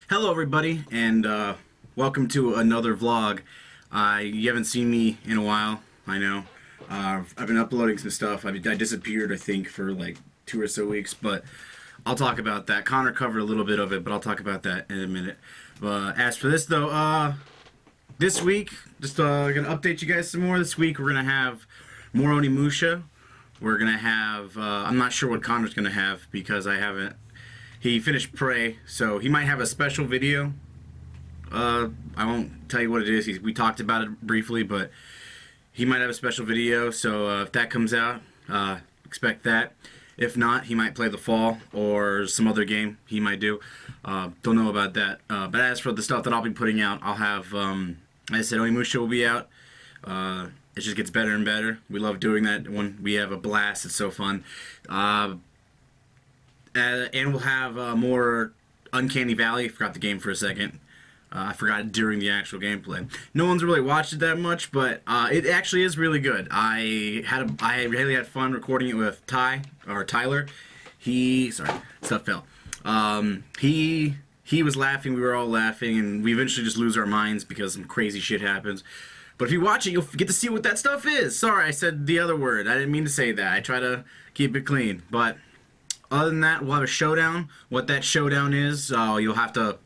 Hello everybody, and welcome to another vlog. You haven't seen me in a while, I know. I've been uploading some stuff. I disappeared, I think, for like 2 or so weeks, but I'll talk about that. Connor covered a little bit of it, but I'll talk about that in a minute. As for this though, this week, just gonna update you guys some more. This week we're gonna have more Onimusha. We're gonna have, I'm not sure what Connor's gonna have because I haven't. He finished Prey, so he might have a special video. I won't tell you what it is. We talked about it briefly, but he might have a special video. So if that comes out, expect that. If not, he might play The Fall or some other game he might do. Don't know about that. But as for the stuff that I'll be putting out, I'll have, as I said, Onimusha will be out. It just gets better and better. We love doing that when we have a blast. It's so fun. And we'll have more Uncanny Valley. Forgot the game for a second. I forgot during the actual gameplay. No one's really watched it that much, but it actually is really good. I really had fun recording it with Tyler. Sorry, stuff fell. He was laughing. We were all laughing, and we eventually just lose our minds because some crazy shit happens. But if you watch it, you'll get to see what that stuff is. Sorry, I said the other word. I didn't mean to say that. I try to keep it clean, but. Other than that, we'll have a showdown. What that showdown is, you'll have to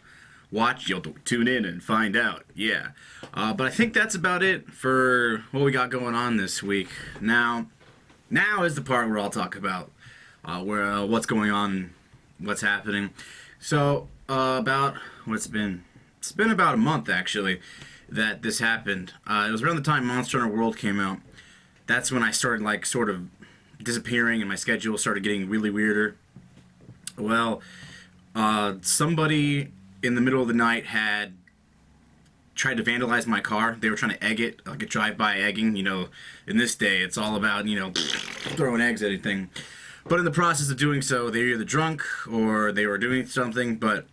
watch. You'll tune in and find out. Yeah. But I think that's about it for what we got going on this week. Now is the part where I'll talk about what's going on, what's happening. So about what's been. It's been about a month actually that this happened. It was around the time Monster Hunter World came out. That's when I started like sort of disappearing and my schedule started getting really weirder. Well, somebody in the middle of the night had tried to vandalize my car. They were trying to egg it, like a drive-by egging. You know, in this day, it's all about, you know, throwing eggs at anything. But in the process of doing so, they were either drunk or they were doing something, but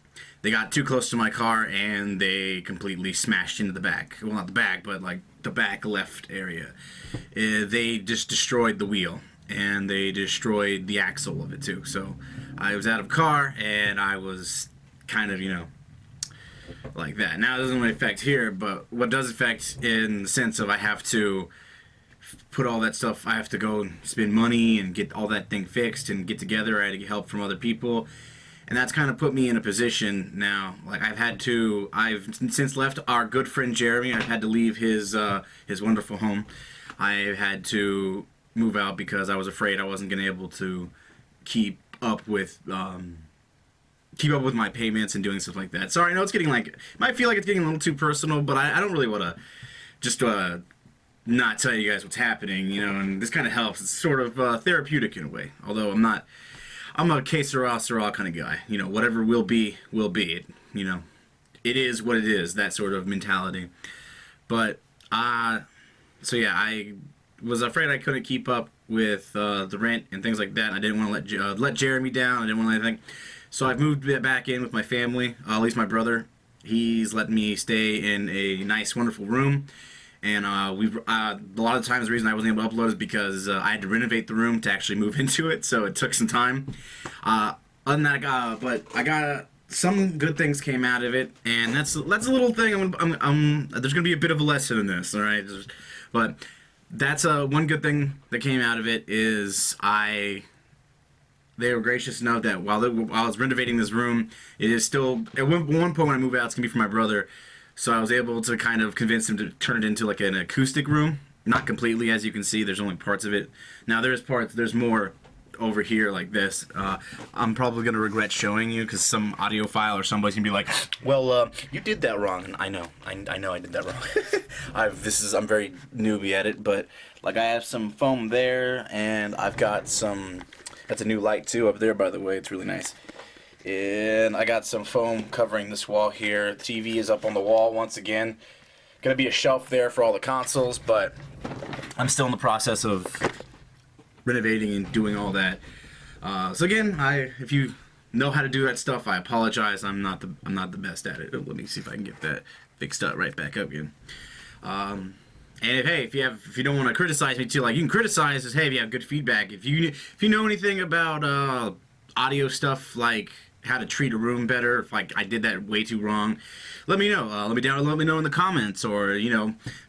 they got too close to my car and they completely smashed into the back. Well, not the back, but like the back left area. They just destroyed the wheel. And they destroyed the axle of it too. So I was out of car and I was kind of, you know, like that. Now it doesn't really affect here, but what does affect in the sense of I have to put all that stuff, I have to go and spend money and get all that thing fixed and get together. I had to get help from other people. And that's kind of put me in a position now, like I've since left our good friend Jeremy. I've had to leave his wonderful home. I've had to move out because I was afraid I wasn't going to be able to keep up with my payments and doing stuff like that. Sorry, I know it's getting like, it might feel like it's getting a little too personal, but I don't really want to just not tell you guys what's happening, you know, and this kind of helps. It's sort of therapeutic in a way, although I'm a que sera, sera kind of guy. You know, whatever will be, will be. You know, it is what it is, that sort of mentality. But, so yeah, I was afraid I couldn't keep up with the rent and things like that. I didn't want to let Jeremy down. I didn't want to let anything. So I've moved back in with my family. At least my brother. He's let me stay in a nice, wonderful room. And a lot of times the reason I wasn't able to upload is because I had to renovate the room to actually move into it. So it took some time. Other than that, but I got some good things came out of it, and that's a little thing. There's gonna be a bit of a lesson in this, all right? But that's one good thing that came out of it is they were gracious enough that while I was renovating this room, it is still, at one point when I move out, it's going to be for my brother. So I was able to kind of convince him to turn it into like an acoustic room. Not completely, as you can see, there's only parts of it. Now there's more over here like this. I'm probably going to regret showing you because some audio file or somebody's going to be like, well, you did that wrong. And I know I did that wrong. I'm very newbie at it, but like I have some foam there and I've got some, that's a new light too up there, by the way. It's really nice. And I got some foam covering this wall here. The TV is up on the wall once again. Gonna be a shelf there for all the consoles, but I'm still in the process of renovating and doing all that. So again, if you know how to do that stuff, I apologize. I'm not the best at it. Let me see if I can get that fixed up right back up again. And if you don't want to criticize me too, like you can criticize us. Hey, if you have good feedback, if you know anything about audio stuff, like how to treat a room better, if like I did that way too wrong, let me know. Let me know in the comments, or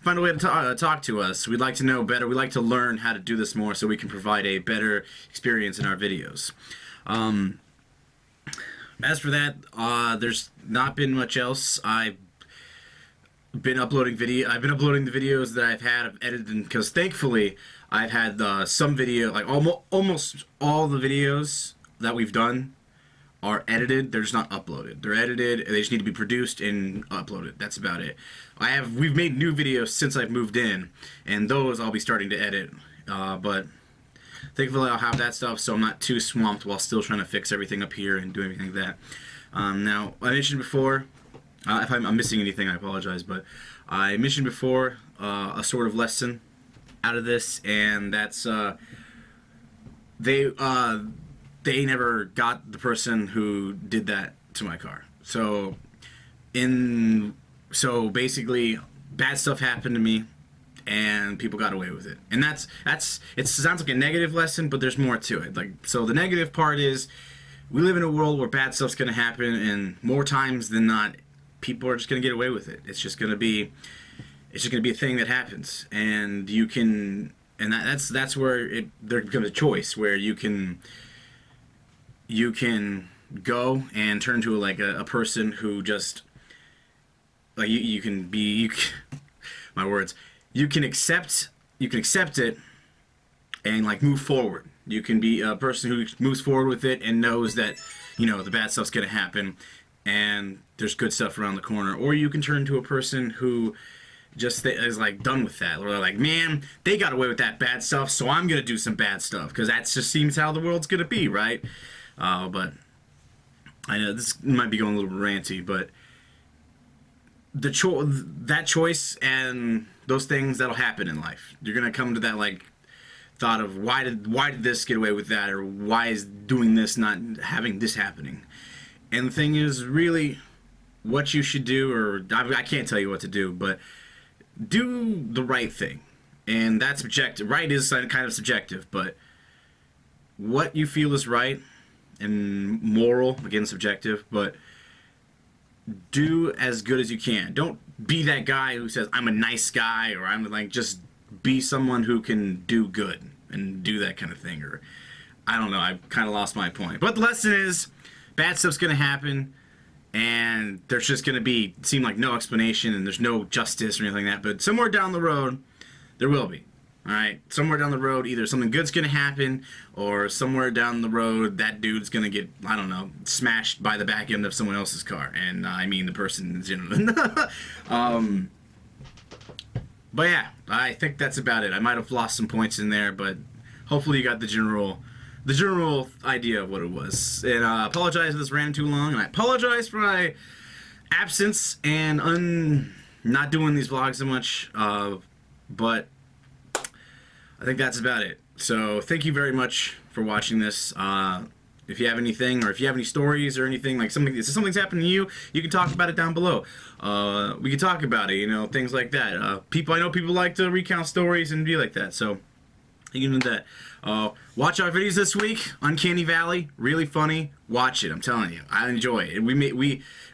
find a way to talk to us. We'd like to know better. We'd like to learn how to do this more so we can provide a better experience in our videos. As for that, there's not been much else. I've been uploading the videos that I've edited, because thankfully I've had some video, like almost all the videos that we've done are edited. They're just not uploaded. They're edited. They just need to be produced and uploaded. That's about it. We've made new videos since I've moved in, and those I'll be starting to edit. But thankfully I'll have that stuff, so I'm not too swamped while still trying to fix everything up here and do everything like that. Now, I mentioned before, if I'm missing anything, I apologize, but I mentioned before a sort of lesson out of this, and that's they never got the person who did that to my car. So basically, bad stuff happened to me, and people got away with it. And it sounds like a negative lesson, but there's more to it. So the negative part is, we live in a world where bad stuff's going to happen, and more times than not, people are just going to get away with it. It's just going to be a thing that happens, and that's where there becomes a choice where you can go and turn to a person who just my words, you can accept it and move forward. You can be a person who moves forward with it and knows that the bad stuff's going to happen and there's good stuff around the corner. Or you can turn to a person who just is done with that. Or they're like, man, they got away with that bad stuff, so I'm going to do some bad stuff, because that just seems how the world's going to be, right? But I know this might be going a little ranty, but that choice and those things that'll happen in life, you're going to come to that thought of why did this get away with that, or why is doing this not having this happening. And the thing is, really, what you should do, or I can't tell you what to do, but do the right thing. And that's subjective. Right is kind of subjective, but what you feel is right and moral, again, subjective, but do as good as you can. Don't be that guy who says, I'm a nice guy, or I'm just be someone who can do good and do that kind of thing. Or I don't know, I've kind of lost my point. But the lesson is, bad stuff's going to happen, and there's just going to seem like no explanation, and there's no justice or anything like that. But somewhere down the road, there will be. All right? Somewhere down the road, either something good's going to happen, or somewhere down the road, that dude's going to get, I don't know, smashed by the back end of someone else's car. And I mean the person, but yeah, I think that's about it. I might have lost some points in there, but hopefully you got the general idea of what it was. And I apologize if this ran too long, and I apologize for my absence and not doing these vlogs so much, but I think that's about it. So thank you very much for watching this. If you have anything, or if you have any stories or anything, if something's happened to you, you can talk about it down below. We can talk about it, things like that. I know people like to recount stories and be like that, so you can do that. Watch our videos this week. Uncanny Valley, really funny. Watch it. I'm telling you, I enjoy it.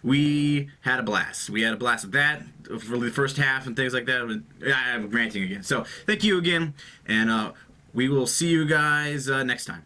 We had a blast. We had a blast with that for the first half and things like that. I'm ranting again. So thank you again, and we will see you guys next time.